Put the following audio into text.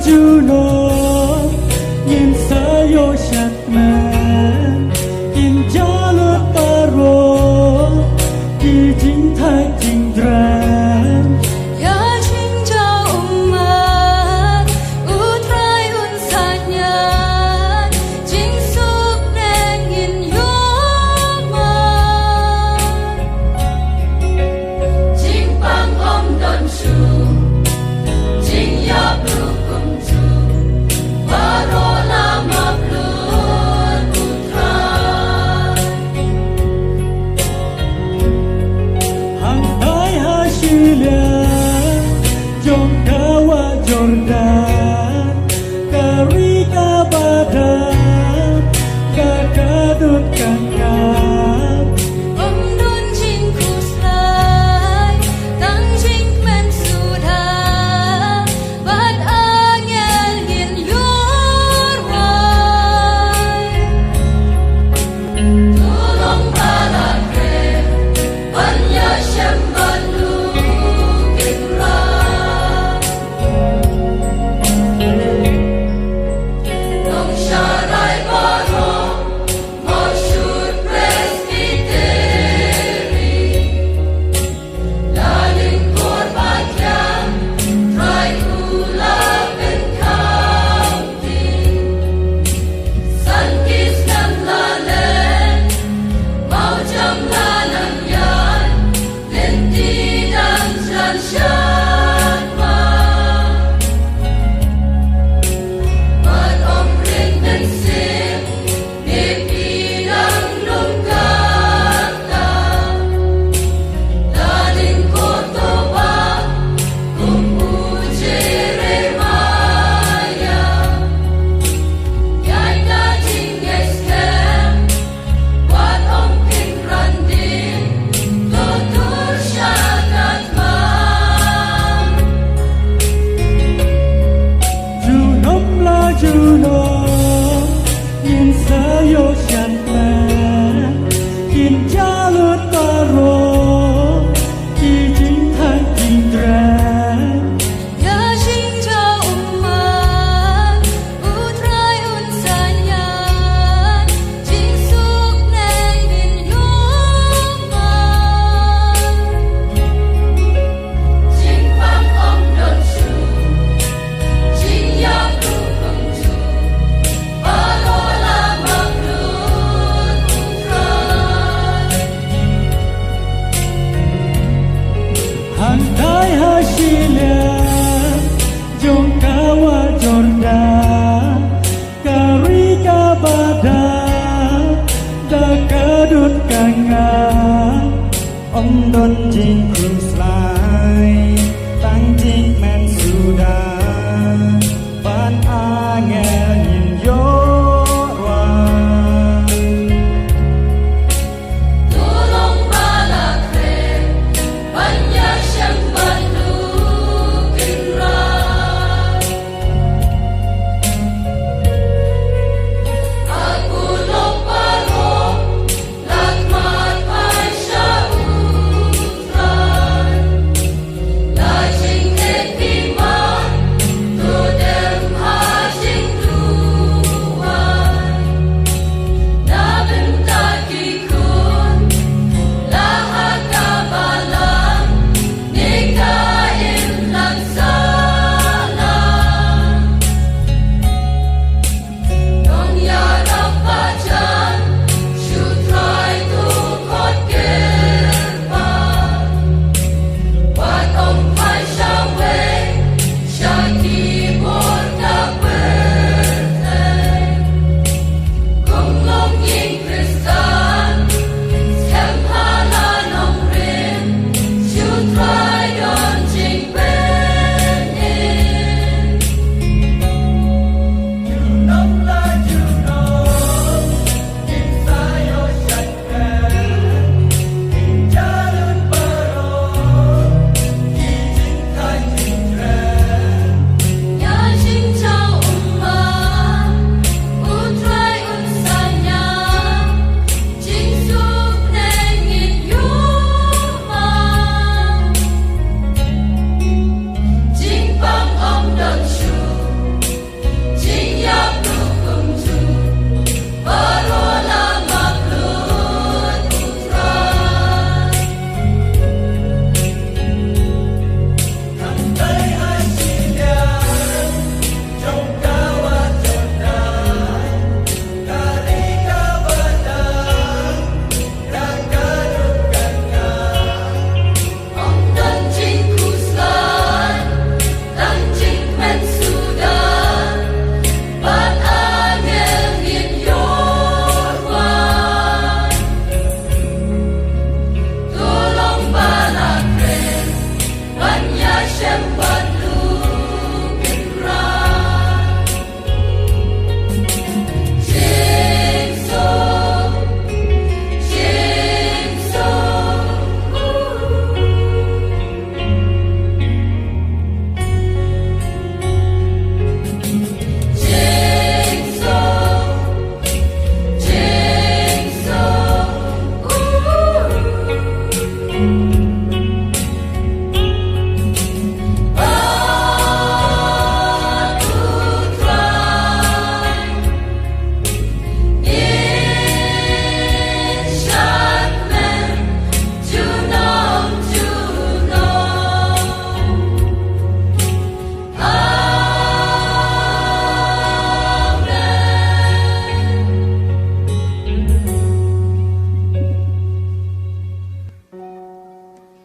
Juno nhìn sayo shatman in jalur taro di jing thai jing dran ya jing jao umat utrai unsanya jing sup neng in yoma jing pang om don shu jing ya blu kum chu baro lama blun utrai hang hai hasilia jom kawa Jordan karika badan kakadut kangkat om don jing kuslai tang jing men sudah bat angel in your way tolong balakre banya syambalu kira dong syarai baro masyur presbiteri laling korban try kula county sankis nam lalen mau jam lalang yan lenti dan syatma But om ring dan sim Nipilang nungkata Daling koto ba Kumpuji remaya Yay na jingges kem Wat om king randing Tutur syakat ma Junom la Juno in sayo shatman in jalur taro di jing thai jing dran Ya jing jao umat utrai unsanya jing suk neng in yoma jing pang om don shu jing ya blu kum chu baro lama blun utrai hang hai hasilia jom kawa Jordan karika badan dakadut kangan om don jing kuslai tang jing men sudah ban angel yin yorwa tolong balakre banya syambalu kira aku lupa lakmat pai syautra Shem